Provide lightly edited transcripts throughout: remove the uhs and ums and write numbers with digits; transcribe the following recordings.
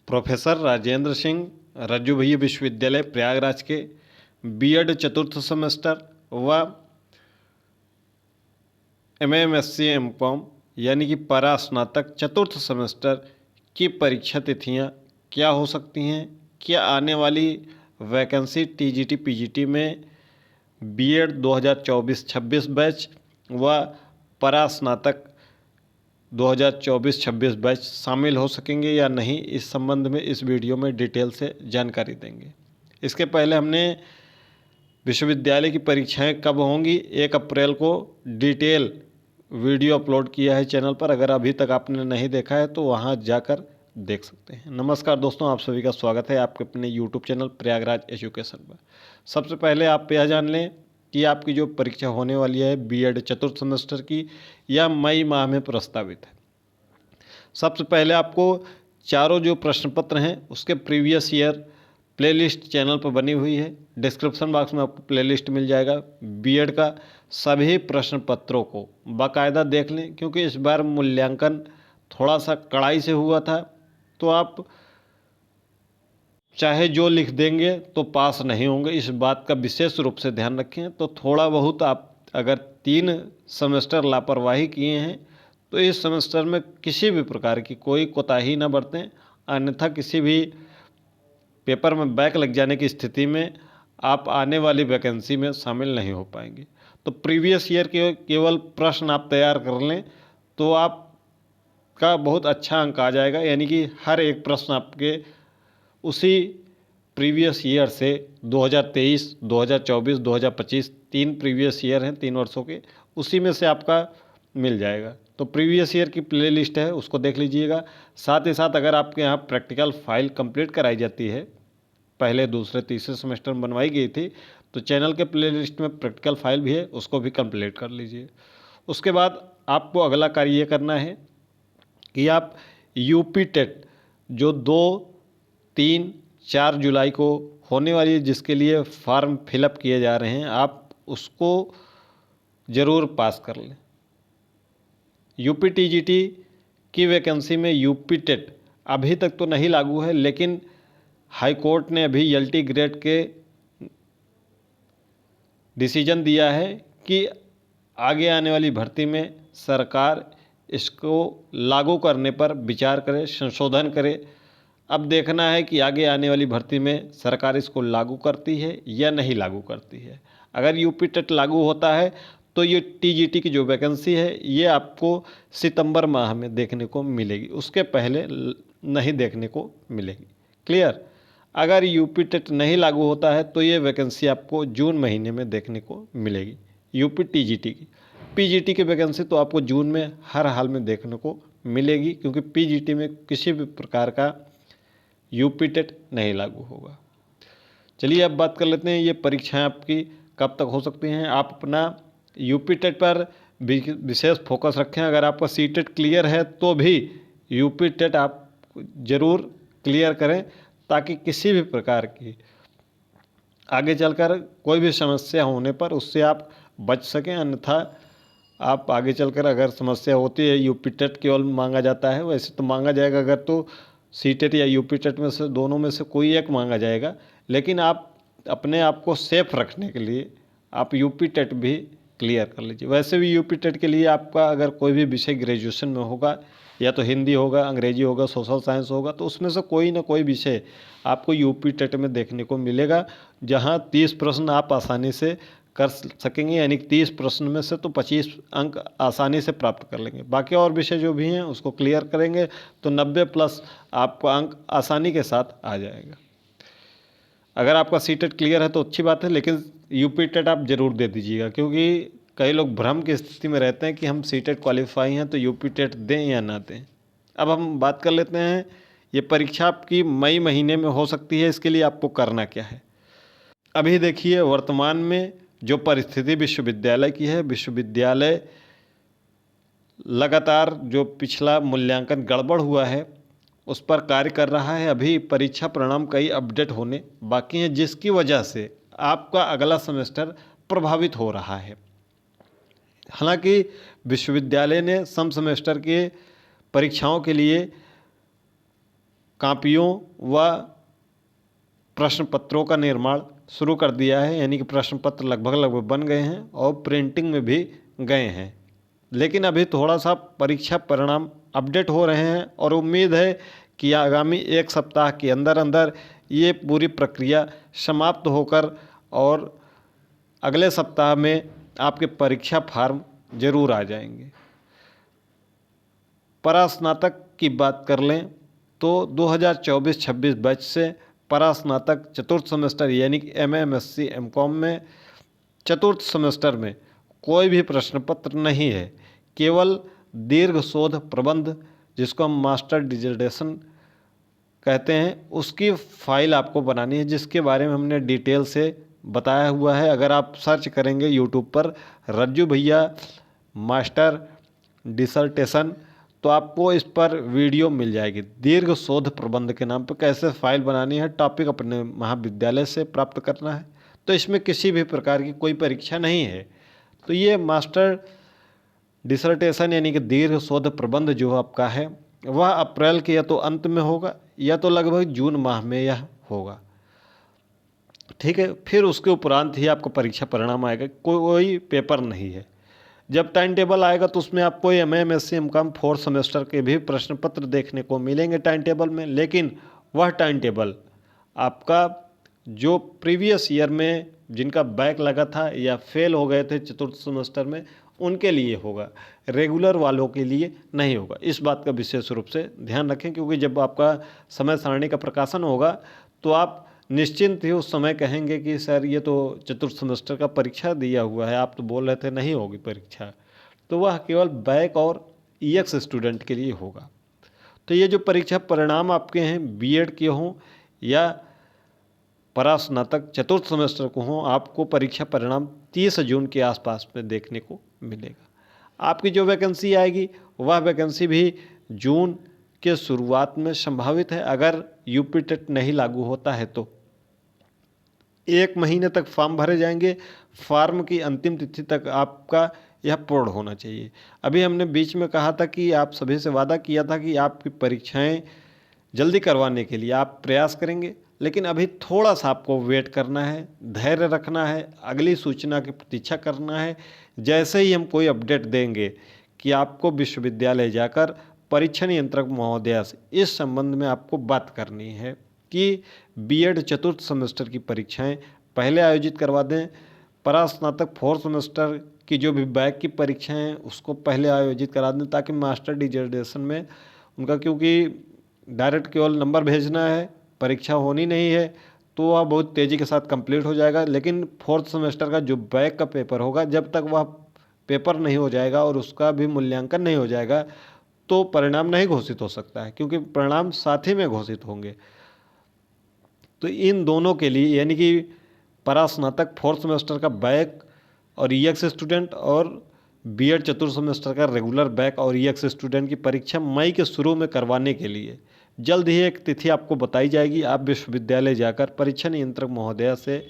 Professor Rajendra Singh रज्जू भैया विश्वविद्यालय प्रयागराज के बीएड चतुर्थ सेमेस्टर व एमएमएससी एमकॉम यानी कि परा स्नातक चतुर्थ सेमेस्टर की परीक्षा तिथियां क्या हो सकती हैं, क्या आने वाली वैकेंसी टीजीटी पीजीटी में बीएड 2024-26 बैच व परा स्नातक 2024-26 बैच शामिल हो सकेंगे या नहीं, इस संबंध में इस वीडियो में डिटेल से जानकारी देंगे। इसके पहले हमने विश्वविद्यालय की परीक्षाएं कब होंगी 1 अप्रैल को डिटेल वीडियो अपलोड किया है चैनल पर। अगर अभी तक आपने नहीं देखा है तो वहां जाकर देख सकते हैं। नमस्कार दोस्तों, आप सभी का स्वागत है आपके अपने यूट्यूब चैनल प्रयागराज एजुकेशन पर। सबसे पहले आप यह जान लें कि आपकी जो परीक्षा होने वाली है बीएड चतुर्थ सेमेस्टर की, यह मई माह में प्रस्तावित है। सबसे पहले आपको चारों जो प्रश्न पत्र हैं उसके प्रीवियस ईयर प्लेलिस्ट चैनल पर बनी हुई है। डिस्क्रिप्शन बॉक्स में आपको प्लेलिस्ट मिल जाएगा। बीएड का सभी प्रश्न पत्रों को बाकायदा देख लें, क्योंकि इस बार मूल्यांकन थोड़ा सा कड़ाई से हुआ था, तो आप चाहे जो लिख देंगे तो पास नहीं होंगे। इस बात का विशेष रूप से ध्यान रखें। तो थोड़ा बहुत आप अगर 3 सेमेस्टर लापरवाही किए हैं तो इस सेमेस्टर में किसी भी प्रकार की कोई कोताही न बरतें, अन्यथा किसी भी पेपर में बैक लग जाने की स्थिति में आप आने वाली वैकेंसी में शामिल नहीं हो पाएंगे। तो प्रीवियस ईयर के केवल प्रश्न आप तैयार कर लें तो आपका बहुत अच्छा अंक आ जाएगा, यानी कि हर एक प्रश्न आपके उसी प्रीवियस ईयर से 2023, 2024, 2025 3 प्रीवियस ईयर हैं 3 वर्षों के, उसी में से आपका मिल जाएगा। तो प्रीवियस ईयर की प्लेलिस्ट है, उसको देख लीजिएगा। साथ ही साथ अगर आपके यहाँ प्रैक्टिकल फाइल कंप्लीट कराई जाती है, पहले दूसरे तीसरे सेमेस्टर में बनवाई गई थी, तो चैनल के प्लेलिस्ट में प्रैक्टिकल फाइल भी है, उसको भी कंप्लीट कर लीजिए। उसके बाद आपको अगला कार्य ये करना है कि आप यूपी टेट जो 2, 3, 4 जुलाई को होने वाली है, जिसके लिए फॉर्म फिलअप किए जा रहे हैं, आप उसको ज़रूर पास कर लें। यूपी टीजीटी की वैकेंसी में यूपी टेट अभी तक तो नहीं लागू है, लेकिन हाई कोर्ट ने अभी एलटी ग्रेड के डिसीजन दिया है कि आगे आने वाली भर्ती में सरकार इसको लागू करने पर विचार करे, संशोधन करे। अब देखना है कि आगे आने वाली भर्ती में सरकार इसको लागू करती है या नहीं लागू करती है। अगर यूपी टेट लागू होता है तो ये टीजीटी की जो वैकेंसी है ये आपको सितंबर माह में देखने को मिलेगी, उसके पहले नहीं देखने को मिलेगी। क्लियर? अगर यूपी टेट नहीं लागू होता है तो ये वैकेंसी आपको जून महीने में देखने को मिलेगी यूपी टीजीटी की। पीजीटी की वैकेंसी तो आपको जून में हर हाल में देखने को मिलेगी, क्योंकि पीजीटी में किसी भी प्रकार का यूपी टेट नहीं लागू होगा। चलिए अब बात कर लेते हैं ये परीक्षाएं आपकी कब तक हो सकती हैं। आप अपना यूपी टेट पर विशेष फोकस रखें। अगर आपका सी टेट क्लियर है तो भी यूपी टेट आप ज़रूर क्लियर करें, ताकि किसी भी प्रकार की आगे चलकर कोई भी समस्या होने पर उससे आप बच सकें। अन्यथा आप आगे चलकर अगर समस्या होती है, यूपी टेट केवल मांगा जाता है, वैसे तो मांगा जाएगा अगर तो सी टेट या यूपी टेट में से दोनों में से कोई एक मांगा जाएगा, लेकिन आप अपने आप को सेफ रखने के लिए आप यूपी टेट भी क्लियर कर लीजिए। वैसे भी यूपी टेट के लिए आपका अगर कोई भी विषय ग्रेजुएशन में होगा, या तो हिंदी होगा, अंग्रेजी होगा, सोशल साइंस होगा, तो उसमें से कोई ना कोई विषय आपको यूपी टेट में देखने को मिलेगा, जहां 30 प्रश्न आप आसानी से कर सकेंगे, यानी 30 प्रश्न में से तो 25 अंक आसानी से प्राप्त कर लेंगे। बाकी और विषय जो भी हैं उसको क्लियर करेंगे तो 90+ आपका अंक आसानी के साथ आ जाएगा। अगर आपका सी टेट क्लियर है तो अच्छी बात है, लेकिन यूपी टेट आप ज़रूर दे दीजिएगा, क्योंकि कई लोग भ्रम की स्थिति में रहते हैं कि हम सी टेट क्वालिफाई हैं तो यूपी टेट दें या ना दें। अब हम बात कर लेते हैं ये परीक्षा आपकी मई महीने में हो सकती है, इसके लिए आपको करना क्या है। अभी देखिए वर्तमान में जो परिस्थिति विश्वविद्यालय की है, विश्वविद्यालय लगातार जो पिछला मूल्यांकन गड़बड़ हुआ है उस पर कार्य कर रहा है। अभी परीक्षा परिणाम कई अपडेट होने बाकी हैं, जिसकी वजह से आपका अगला सेमेस्टर प्रभावित हो रहा है। हालांकि विश्वविद्यालय ने सम सेमेस्टर के परीक्षाओं के लिए कॉपियों व प्रश्न पत्रों का निर्माण शुरू कर दिया है, यानी कि प्रश्न पत्र लगभग बन गए हैं और प्रिंटिंग में भी गए हैं। लेकिन अभी थोड़ा सा परीक्षा परिणाम अपडेट हो रहे हैं और उम्मीद है कि आगामी एक सप्ताह के अंदर अंदर ये पूरी प्रक्रिया समाप्त होकर और अगले सप्ताह में आपके परीक्षा फॉर्म जरूर आ जाएंगे। परास्नातक की बात कर लें तो 2024-26 बैच से परास्नातक चतुर्थ सेमेस्टर यानी कि MA MSc MCOM में चतुर्थ सेमेस्टर में कोई भी प्रश्न पत्र नहीं है, केवल दीर्घ शोध प्रबंध जिसको हम मास्टर डिसर्टेशन कहते हैं उसकी फाइल आपको बनानी है, जिसके बारे में हमने डिटेल से बताया हुआ है। अगर आप सर्च करेंगे यूट्यूब पर रज्जू भैया मास्टर डिसर्टेशन तो आपको इस पर वीडियो मिल जाएगी। दीर्घ शोध प्रबंध के नाम पर कैसे फाइल बनानी है, टॉपिक अपने महाविद्यालय से प्राप्त करना है। तो इसमें किसी भी प्रकार की कोई परीक्षा नहीं है। तो ये मास्टर डिसर्टेशन यानी कि दीर्घ शोध प्रबंध जो आपका है वह अप्रैल के या तो अंत में होगा या तो लगभग जून माह में यह होगा। ठीक है, फिर उसके उपरांत ही आपको परीक्षा परिणाम आएगा, कोई पेपर नहीं है। जब टाइम टेबल आएगा तो उसमें आपको MA MSc MCOM 4 सेमेस्टर के भी प्रश्न पत्र देखने को मिलेंगे टाइम टेबल में, लेकिन वह टाइम टेबल आपका जो प्रीवियस ईयर में जिनका बैक लगा था या फेल हो गए थे चतुर्थ सेमेस्टर में उनके लिए होगा, रेगुलर वालों के लिए नहीं होगा। इस बात का विशेष रूप से ध्यान रखें, क्योंकि जब आपका समय सारणी का प्रकाशन होगा तो आप निश्चिंत ही उस समय कहेंगे कि सर ये तो चतुर्थ सेमेस्टर का परीक्षा दिया हुआ है, आप तो बोल रहे थे नहीं होगी परीक्षा। तो वह केवल बैक और EX स्टूडेंट के लिए होगा। तो ये जो परीक्षा परिणाम आपके हैं B.Ed के हों या परास्नातक चतुर्थ सेमेस्टर को हों, आपको परीक्षा परिणाम 30 जून के आसपास में देखने को मिलेगा। आपकी जो वैकेंसी आएगी वह वैकेंसी भी जून के शुरुआत में संभावित है। अगर UP टेट नहीं लागू होता है तो 1 महीने तक फॉर्म भरे जाएंगे। फॉर्म की अंतिम तिथि तक आपका यह पूर्ण होना चाहिए। अभी हमने बीच में कहा था कि आप सभी से वादा किया था कि आपकी परीक्षाएं जल्दी करवाने के लिए आप प्रयास करेंगे, लेकिन अभी थोड़ा सा आपको वेट करना है, धैर्य रखना है, अगली सूचना की प्रतीक्षा करना है। जैसे ही हम कोई अपडेट देंगे कि आपको विश्वविद्यालय जाकर परीक्षा नियंत्रक महोदया से इस संबंध में आपको बात करनी है कि B.Ed चतुर्थ सेमेस्टर की परीक्षाएं पहले आयोजित करवा दें, परास्नातक 4 सेमेस्टर की जो भी बैक की परीक्षाएं हैं उसको पहले आयोजित करा दें, ताकि मास्टर डिसर्टेशन में उनका, क्योंकि डायरेक्ट केवल नंबर भेजना है, परीक्षा होनी नहीं है, तो वह बहुत तेज़ी के साथ कंप्लीट हो जाएगा। लेकिन 4th सेमेस्टर का जो बैक का पेपर होगा, जब तक वह पेपर नहीं हो जाएगा और उसका भी मूल्यांकन नहीं हो जाएगा तो परिणाम नहीं घोषित हो सकता है, क्योंकि परिणाम साथ ही में घोषित होंगे। तो इन दोनों के लिए यानी कि परास्नातक 4th सेमेस्टर का बैक और EX स्टूडेंट और B.Ed चतुर्थ सेमेस्टर का रेगुलर बैक और EX स्टूडेंट की परीक्षा मई के शुरू में करवाने के लिए जल्द ही एक तिथि आपको बताई जाएगी। आप विश्वविद्यालय जाकर परीक्षा नियंत्रक महोदया से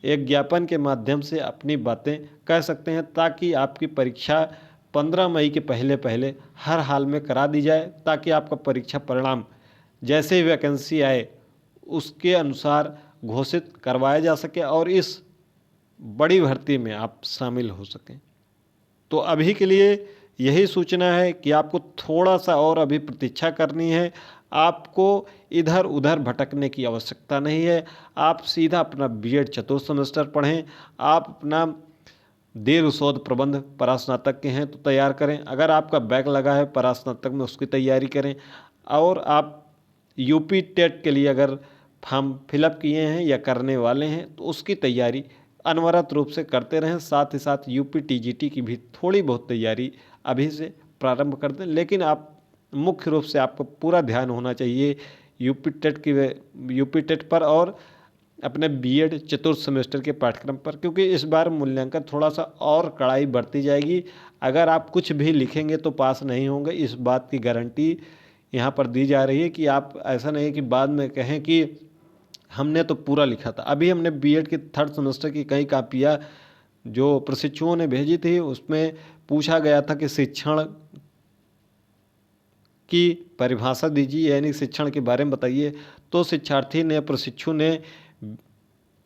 एक ज्ञापन के माध्यम से अपनी बातें कह सकते हैं, ताकि आपकी परीक्षा 15 मई के पहले पहले हर हाल में करा दी जाए, ताकि आपका परीक्षा परिणाम जैसे ही वैकेंसी आए उसके अनुसार घोषित करवाया जा सके और इस बड़ी भर्ती में आप शामिल हो सकें। तो अभी के लिए यही सूचना है कि आपको थोड़ा सा और अभी प्रतीक्षा करनी है। आपको इधर उधर भटकने की आवश्यकता नहीं है। आप सीधा अपना B.Ed चतुर्थ सेमेस्टर पढ़ें। आप अपना दीर्घ शोध प्रबंध परास्नातक के हैं तो तैयार करें। अगर आपका बैक लगा है परास्नातक में उसकी तैयारी करें। और आप UP टेट के लिए अगर फॉर्म फिलअप किए हैं या करने वाले हैं तो उसकी तैयारी अनवरत रूप से करते रहें। साथ ही साथ UP TGT की भी थोड़ी बहुत तैयारी अभी से प्रारंभ कर दें। लेकिन आप मुख्य रूप से आपको पूरा ध्यान होना चाहिए UP टेट पर और अपने B.Ed चतुर्थ सेमेस्टर के पाठ्यक्रम पर, क्योंकि इस बार मूल्यांकन थोड़ा सा और कड़ाई बढ़ती जाएगी। अगर आप कुछ भी लिखेंगे तो पास नहीं होंगे, इस बात की गारंटी यहाँ पर दी जा रही है कि आप ऐसा नहीं कि बाद में कहें कि हमने तो पूरा लिखा था। अभी हमने B.Ed के 3rd सेमेस्टर की कई कापियाँ जो प्रशिक्षुओं ने भेजी थी उसमें पूछा गया था कि शिक्षण की परिभाषा दीजिए, यानी शिक्षण के बारे में बताइए। तो शिक्षार्थी ने, प्रशिक्षु ने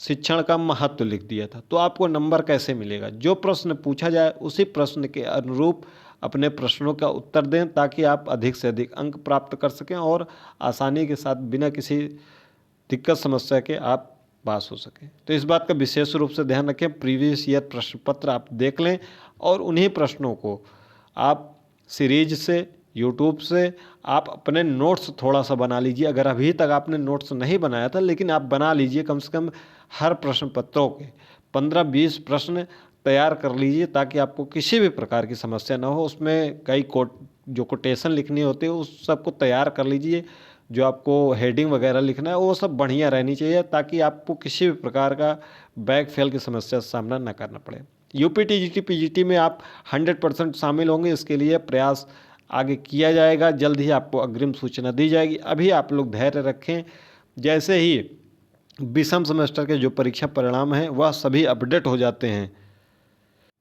शिक्षण का महत्व लिख दिया था। तो आपको नंबर कैसे मिलेगा? जो प्रश्न पूछा जाए उसी प्रश्न के अनुरूप अपने प्रश्नों का उत्तर दें, ताकि आप अधिक से अधिक अंक प्राप्त कर सकें और आसानी के साथ बिना किसी दिक्कत समस्या के आप पास हो सकें। तो इस बात का विशेष रूप से ध्यान रखें। प्रीवियस ईयर प्रश्न पत्र आप देख लें और उन्हीं प्रश्नों को आप सीरीज से, यूट्यूब से आप अपने नोट्स थोड़ा सा बना लीजिए। अगर अभी तक आपने नोट्स नहीं बनाया था, लेकिन आप बना लीजिए। कम से कम हर प्रश्न पत्रों के 15-20 प्रश्न तैयार कर लीजिए, ताकि आपको किसी भी प्रकार की समस्या ना हो। उसमें कई जो कोटेशन लिखनी होती है उस सबको तैयार कर लीजिए। जो आपको हेडिंग वगैरह लिखना है वो सब बढ़िया रहनी चाहिए, ताकि आपको किसी भी प्रकार का बैक फेल की समस्या से सामना न करना पड़े। यूपी टीजीटी पीजीटी में आप 100% शामिल होंगे, इसके लिए प्रयास आगे किया जाएगा। जल्द ही आपको अग्रिम सूचना दी जाएगी। अभी आप लोग धैर्य रखें। जैसे ही विषम सेमेस्टर के जो परीक्षा परिणाम हैं वह सभी अपडेट हो जाते हैं,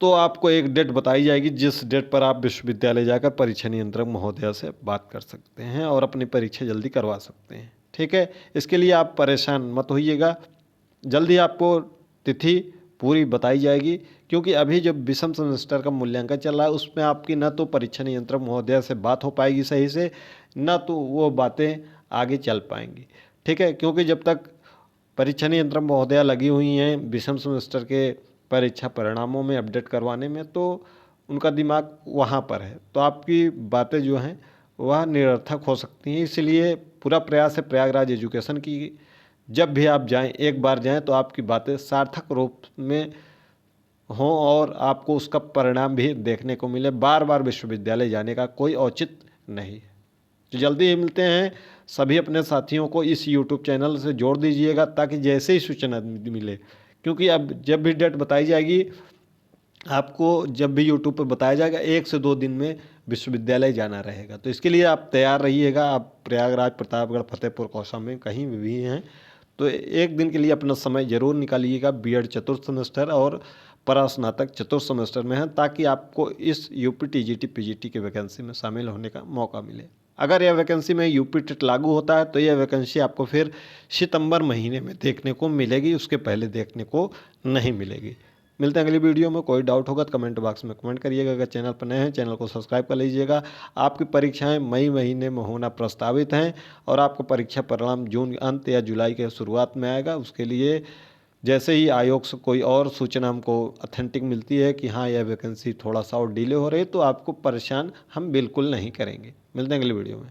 तो आपको एक डेट बताई जाएगी, जिस डेट पर आप विश्वविद्यालय जाकर परीक्षा नियंत्रक महोदया से बात कर सकते हैं और अपनी परीक्षा जल्दी करवा सकते हैं। ठीक है, इसके लिए आप परेशान मत होइएगा। जल्दी आपको तिथि पूरी बताई जाएगी, क्योंकि अभी जब विषम सेमेस्टर का मूल्यांकन चल रहा है उसमें आपकी न तो परीक्षा नियंत्रक महोदया से बात हो पाएगी सही से, न तो वो बातें आगे चल पाएंगी। ठीक है, क्योंकि जब तक परीक्षा नियंत्रक महोदया लगी हुई हैं विषम सेमेस्टर के परीक्षा परिणामों में अपडेट करवाने में, तो उनका दिमाग वहाँ पर है, तो आपकी बातें जो हैं वह निरर्थक हो सकती हैं। इसलिए पूरा प्रयास है प्रयागराज एजुकेशन की, जब भी आप जाएं, एक बार जाएं तो आपकी बातें सार्थक रूप में हों और आपको उसका परिणाम भी देखने को मिले। बार बार विश्वविद्यालय जाने का कोई औचित्य नहीं है। तो जल्दी ही मिलते हैं। सभी अपने साथियों को इस यूट्यूब चैनल से जोड़ दीजिएगा, ताकि जैसे ही सूचना मिले, क्योंकि अब जब भी डेट बताई जाएगी आपको, जब भी यूट्यूब पर बताया जाएगा 1 से 2 दिन में विश्वविद्यालय जाना रहेगा। तो इसके लिए आप तैयार रहिएगा। आप प्रयागराज, प्रतापगढ़, फतेहपुर, कौशाम्बी कहीं भी हैं तो एक दिन के लिए अपना समय जरूर निकालिएगा। बीएड चतुर्थ सेमेस्टर और परास्नातक चतुर्थ सेमेस्टर में है, ताकि आपको इस यूपी टीजीटी पीजीटी की वैकेंसी में शामिल होने का मौका मिले। अगर यह वैकेंसी में यूपी टेट लागू होता है तो यह वैकेंसी आपको फिर सितंबर महीने में देखने को मिलेगी, उसके पहले देखने को नहीं मिलेगी। मिलते हैं अगली वीडियो में। कोई डाउट होगा तो कमेंट बॉक्स में कमेंट करिएगा। अगर चैनल पर नए हैं चैनल को सब्सक्राइब कर लीजिएगा। आपकी परीक्षाएं मई महीने में होना प्रस्तावित हैं और आपको परीक्षा परिणाम जून अंत या जुलाई के शुरुआत में आएगा। उसके लिए जैसे ही आयोग से कोई और सूचना हमको ऑथेंटिक मिलती है कि हाँ यह वैकेंसी थोड़ा सा और डिले हो रही है, तो आपको परेशान हम बिल्कुल नहीं करेंगे। मिलते हैं अगली वीडियो में।